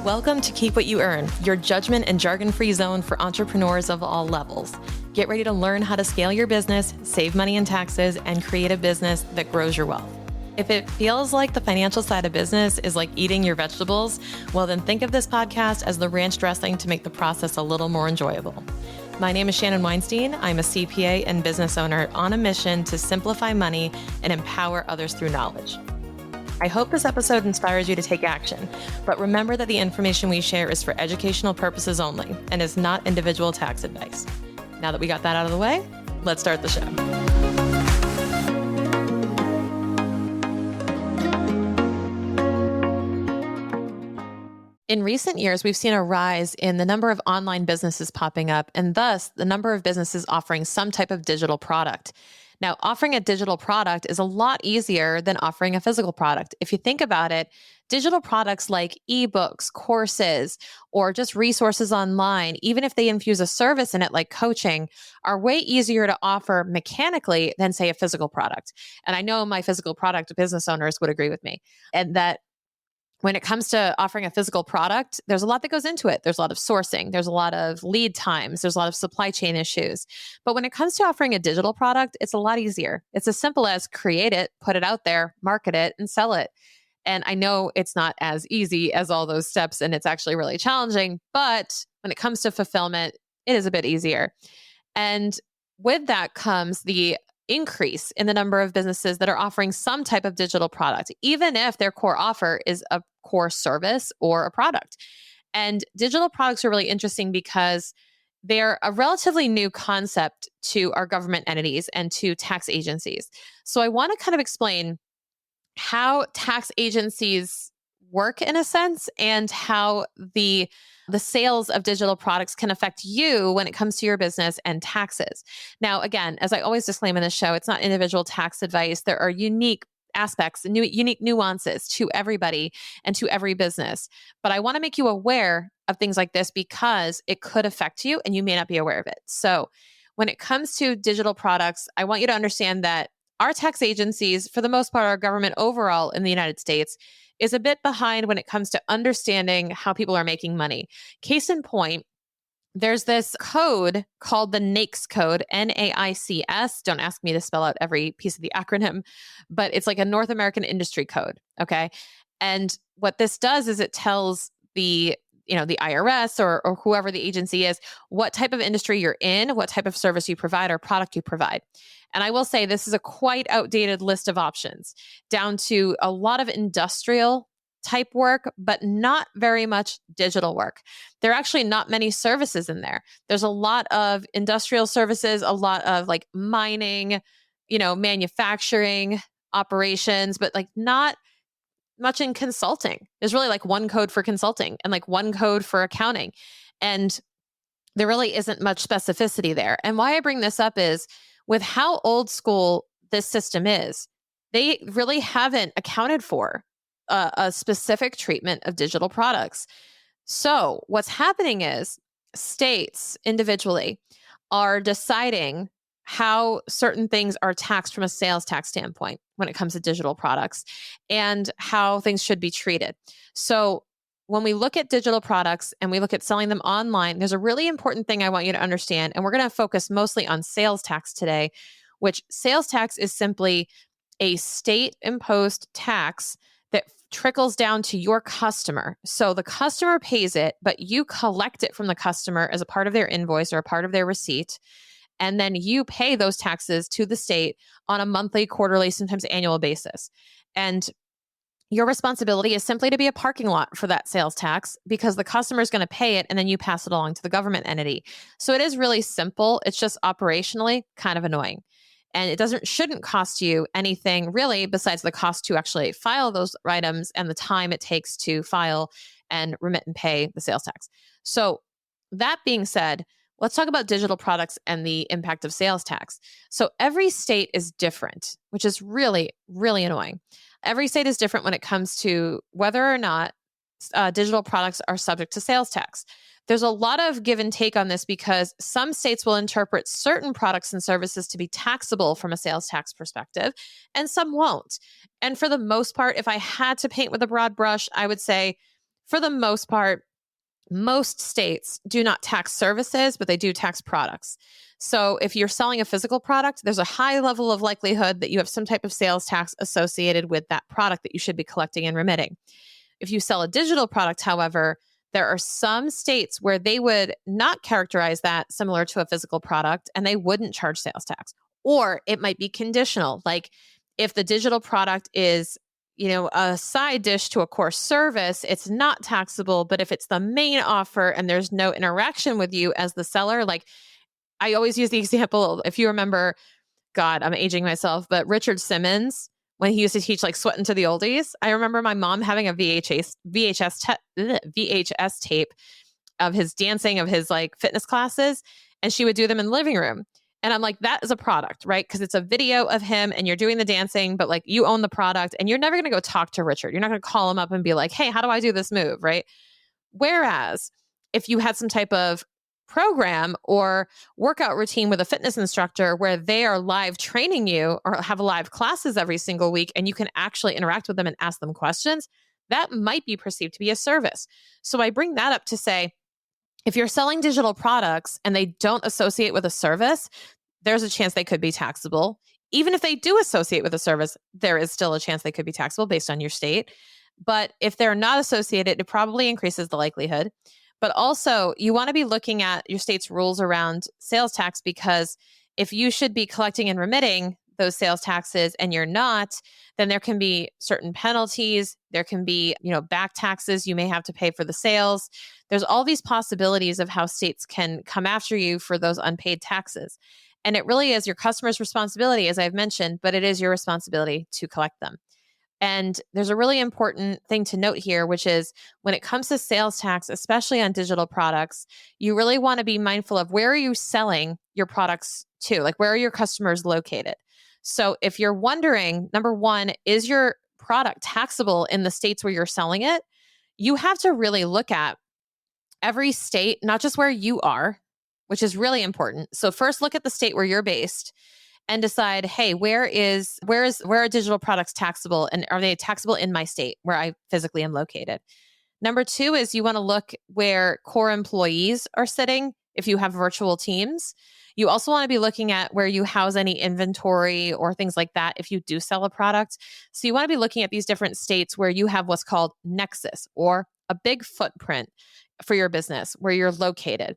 Welcome to Keep What You Earn, your judgment and jargon-free zone for entrepreneurs of all levels. Get ready to learn how to scale your business, save money in taxes, and create a business that grows your wealth. If it feels like the financial side of business is like eating your vegetables, well then think of this podcast as the ranch dressing to make the process a little more enjoyable. My name is Shannon Weinstein. I'm a CPA and business owner on a mission to simplify money and empower others through knowledge. I hope this episode inspires you to take action, but remember that the information we share is for educational purposes only and is not individual tax advice. Now that we got that out of the way, let's start the show. In recent years, we've seen a rise in the number of online businesses popping up, and thus the number of businesses offering some type of digital product. Now, offering a digital product is a lot easier than offering a physical product. If you think about it, digital products like eBooks, courses, or just resources online, even if they infuse a service in it like coaching, are way easier to offer mechanically than, say, a physical product. And I know my physical product business owners would agree with me. And that when it comes to offering a physical product, there's a lot that goes into it. There's a lot of sourcing. There's a lot of lead times. There's a lot of supply chain issues. But when it comes to offering a digital product, it's a lot easier. It's as simple as create it, put it out there, market it, and sell it. And I know it's not as easy as all those steps, and it's actually really challenging. But when it comes to fulfillment, it is a bit easier. And with that comes the increase in the number of businesses that are offering some type of digital product, even if their core offer is a core service or a product. And digital products are really interesting because they're a relatively new concept to our government entities and to tax agencies. So I want to kind of explain how tax agencies work in a sense and how the sales of digital products can affect you when it comes to your business and taxes. Now, again, as I always disclaim in this show, it's not individual tax advice. There are unique aspects, unique nuances to everybody and to every business. But I want to make you aware of things like this because it could affect you and you may not be aware of it. So when it comes to digital products, I want you to understand that our tax agencies, for the most part, our government overall in the United States, is a bit behind when it comes to understanding how people are making money. Case in point, there's this code called the NAICS code, NAICS. Don't ask me to spell out every piece of the acronym, but it's like a North American industry code, okay? And what this does is it tells the IRS or whoever the agency is, what type of industry you're in, what type of service you provide or product you provide. And I will say this is a quite outdated list of options, down to a lot of industrial type work, but not very much digital work. There are actually not many services in there. There's a lot of industrial services, a lot of like mining, manufacturing operations, but like not much in consulting. There's really like one code for consulting and like one code for accounting. And there really isn't much specificity there. And why I bring this up is with how old school this system is, they really haven't accounted for a specific treatment of digital products. So what's happening is states individually are deciding how certain things are taxed from a sales tax standpoint when it comes to digital products and how things should be treated. So when we look at digital products and we look at selling them online, there's a really important thing I want you to understand. And we're going to focus mostly on sales tax today, which sales tax is simply a state-imposed tax that trickles down to your customer. So the customer pays it, but you collect it from the customer as a part of their invoice or a part of their receipt. And then you pay those taxes to the state on a monthly, quarterly, sometimes annual basis. And your responsibility is simply to be a parking lot for that sales tax because the customer is going to pay it and then you pass it along to the government entity. So it is really simple. It's just operationally kind of annoying. And it shouldn't cost you anything really besides the cost to actually file those items and the time it takes to file and remit and pay the sales tax. So that being said, let's talk about digital products and the impact of sales tax. So every state is different, which is really, really annoying. Every state is different when it comes to whether or not digital products are subject to sales tax. There's a lot of give and take on this because some states will interpret certain products and services to be taxable from a sales tax perspective, and some won't. And for the most part, if I had to paint with a broad brush, I would say For the most part, most states do not tax services, but they do tax products. So if you're selling a physical product, there's a high level of likelihood that you have some type of sales tax associated with that product that you should be collecting and remitting. If you sell a digital product, however, there are some states where they would not characterize that similar to a physical product and they wouldn't charge sales tax. Or it might be conditional. Like if the digital product is, a side dish to a core service, it's not taxable. But if it's the main offer and there's no interaction with you as the seller, like I always use the example, if you remember, God, I'm aging myself, but Richard Simmons, when he used to teach like Sweatin' to the Oldies, I remember my mom having a VHS tape of his dancing, of his like fitness classes, and she would do them in the living room. And I'm like, that is a product, right? Because it's a video of him and you're doing the dancing, but like you own the product and you're never going to go talk to Richard. You're not going to call him up and be like, hey, how do I do this move, right? Whereas if you had some type of program or workout routine with a fitness instructor where they are live training you or have live classes every single week and you can actually interact with them and ask them questions, that might be perceived to be a service. So I bring that up to say, if you're selling digital products and they don't associate with a service, there's a chance they could be taxable. Even if they do associate with a service, there is still a chance they could be taxable based on your state. But if they're not associated, it probably increases the likelihood. But also, you want to be looking at your state's rules around sales tax, because if you should be collecting and remitting those sales taxes and you're not, then there can be certain penalties. There can be, back taxes you may have to pay for the sales. There's all these possibilities of how states can come after you for those unpaid taxes. And it really is your customer's responsibility, as I've mentioned, but it is your responsibility to collect them. And there's a really important thing to note here, which is when it comes to sales tax, especially on digital products, you really want to be mindful of where are you selling your products to? Like, where are your customers located? So if you're wondering, number one, is your product taxable in the states where you're selling it? You have to really look at every state, not just where you are, which is really important. So first look at the state where you're based and decide, hey, where are digital products taxable, and are they taxable in my state where I physically am located? Number two is you want to look where core employees are sitting if you have virtual teams. You also want to be looking at where you house any inventory or things like that if you do sell a product. So you want to be looking at these different states where you have what's called nexus, or a big footprint for your business where you're located.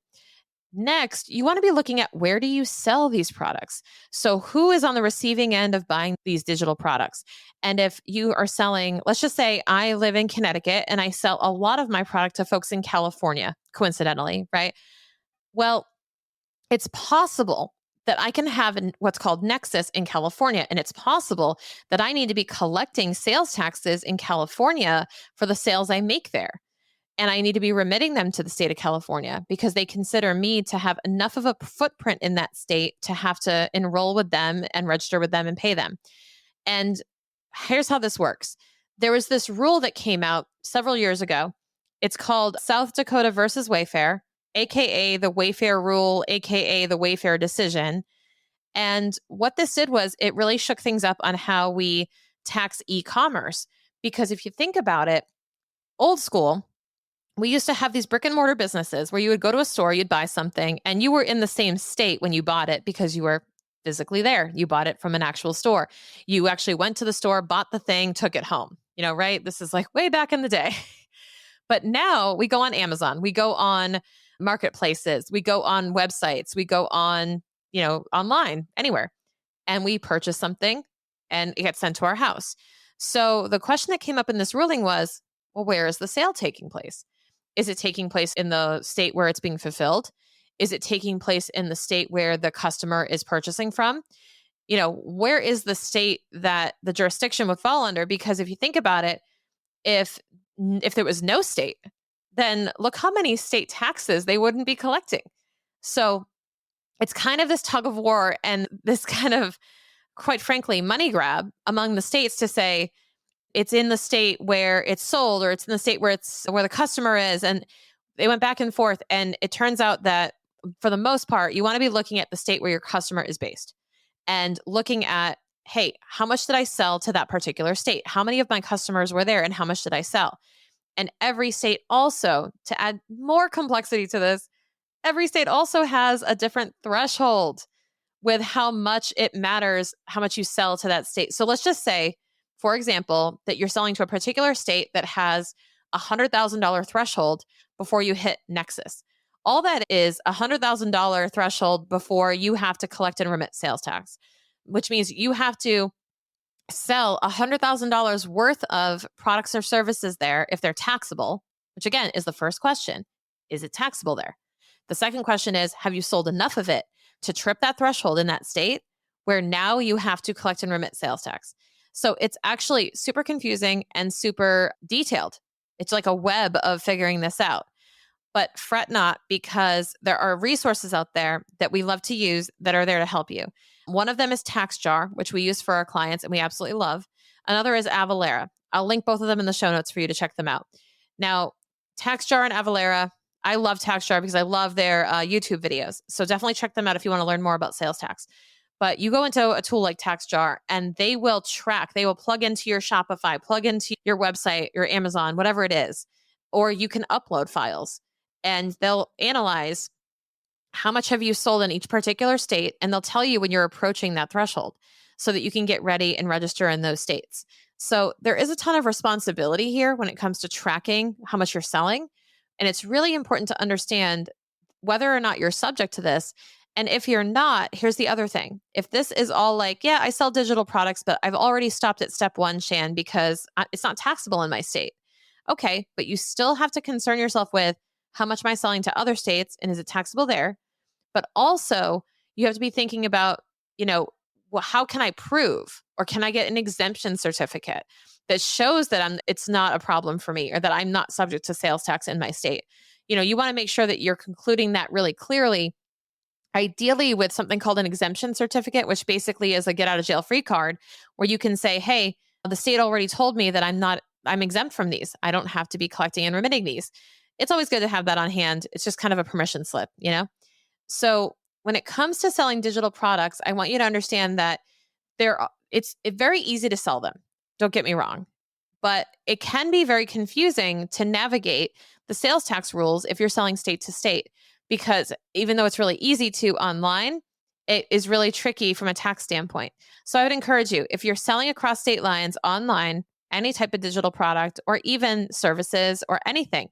Next, you want to be looking at where do you sell these products? So who is on the receiving end of buying these digital products? And if you are selling, let's just say I live in Connecticut and I sell a lot of my product to folks in California, coincidentally, right? Well, it's possible that I can have what's called nexus in California. And it's possible that I need to be collecting sales taxes in California for the sales I make there. And I need to be remitting them to the state of California because they consider me to have enough of a footprint in that state to have to enroll with them and register with them and pay them. And here's how this works. There was this rule that came out several years ago. It's called South Dakota versus Wayfair, AKA the Wayfair rule, AKA the Wayfair decision. And what this did was it really shook things up on how we tax e-commerce. Because if you think about it, old school, we used to have these brick and mortar businesses where you would go to a store, you'd buy something, and you were in the same state when you bought it because you were physically there. You bought it from an actual store. You actually went to the store, bought the thing, took it home, right? This is like way back in the day. But now we go on Amazon, we go on marketplaces, we go on websites, we go on, online, anywhere, and we purchase something and it gets sent to our house. So the question that came up in this ruling was, well, where is the sale taking place? Is it taking place in the state where it's being fulfilled? Is it taking place in the state where the customer is purchasing from? Where is the state that the jurisdiction would fall under? Because if you think about it, if there was no state, then look how many state taxes they wouldn't be collecting. So it's kind of this tug of war and this kind of, quite frankly, money grab among the states to say, it's in the state where it's sold, or it's in the state where the customer is. And they went back and forth. And it turns out that for the most part, you want to be looking at the state where your customer is based and looking at, hey, how much did I sell to that particular state? How many of my customers were there and how much did I sell? And every state also, to add more complexity to this, every state also has a different threshold with how much it matters, how much you sell to that state. So let's just say, for example, that you're selling to a particular state that has a $100,000 threshold before you hit nexus. All that is a $100,000 threshold before you have to collect and remit sales tax, which means you have to sell $100,000 worth of products or services there if they're taxable, which again is the first question. Is it taxable there? The second question is, have you sold enough of it to trip that threshold in that state where now you have to collect and remit sales tax? So it's actually super confusing and super detailed. It's like a web of figuring this out. But fret not, because there are resources out there that we love to use that are there to help you. One of them is TaxJar, which we use for our clients and we absolutely love. Another is Avalara. I'll link both of them in the show notes for you to check them out. Now, TaxJar and Avalara, I love TaxJar because I love their YouTube videos. So definitely check them out if you want to learn more about sales tax. But you go into a tool like TaxJar and they will track, they will plug into your Shopify, plug into your website, your Amazon, whatever it is, or you can upload files and they'll analyze how much have you sold in each particular state, and they'll tell you when you're approaching that threshold so that you can get ready and register in those states. So there is a ton of responsibility here when it comes to tracking how much you're selling. And it's really important to understand whether or not you're subject to this. And if you're not, here's the other thing. If this is all like, yeah, I sell digital products, but I've already stopped at step one, Shan, because it's not taxable in my state. Okay, but you still have to concern yourself with how much am I selling to other states and is it taxable there? But also you have to be thinking about, well, how can I prove, or can I get an exemption certificate that shows that it's not a problem for me, or that I'm not subject to sales tax in my state? You want to make sure that you're concluding that really clearly, ideally with something called an exemption certificate, which basically is a get out of jail free card where you can say, hey, the state already told me that I'm exempt from these. I don't have to be collecting and remitting these. It's always good to have that on hand. It's just kind of a permission slip, So when it comes to selling digital products, I want you to understand that it's very easy to sell them. Don't get me wrong. But it can be very confusing to navigate the sales tax rules if you're selling state to state, because even though it's really easy to online, it is really tricky from a tax standpoint. So I would encourage you, if you're selling across state lines online, any type of digital product or even services or anything,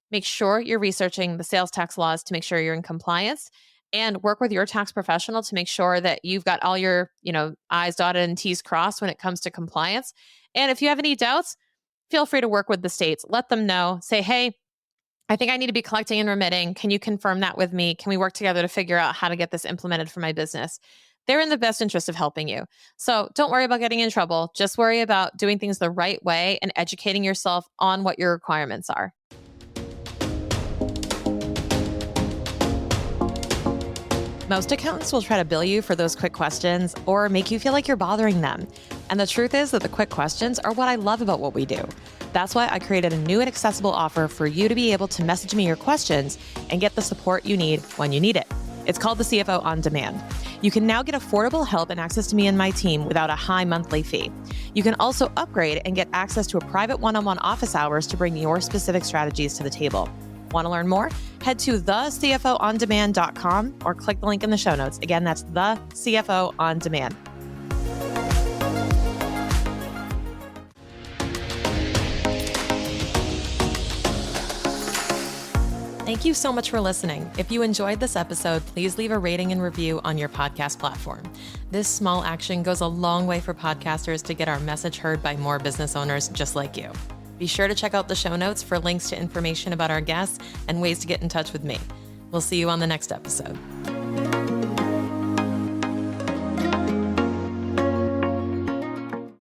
make sure you're researching the sales tax laws to make sure you're in compliance, and work with your tax professional to make sure that you've got all your, I's dotted and T's crossed when it comes to compliance. And if you have any doubts, feel free to work with the states. Let them know. Say, hey, I think I need to be collecting and remitting. Can you confirm that with me? Can we work together to figure out how to get this implemented for my business? They're in the best interest of helping you. So don't worry about getting in trouble. Just worry about doing things the right way and educating yourself on what your requirements are. Most accountants will try to bill you for those quick questions or make you feel like you're bothering them. And the truth is that the quick questions are what I love about what we do. That's why I created a new and accessible offer for you to be able to message me your questions and get the support you need when you need it. It's called the CFO On Demand. You can now get affordable help and access to me and my team without a high monthly fee. You can also upgrade and get access to a private one-on-one office hours to bring your specific strategies to the table. Want to learn more? Head to thecfoondemand.com or click the link in the show notes. Again, that's the CFO On Demand. Thank you so much for listening. If you enjoyed this episode, please leave a rating and review on your podcast platform. This small action goes a long way for podcasters to get our message heard by more business owners just like you. Be sure to check out the show notes for links to information about our guests and ways to get in touch with me. We'll see you on the next episode.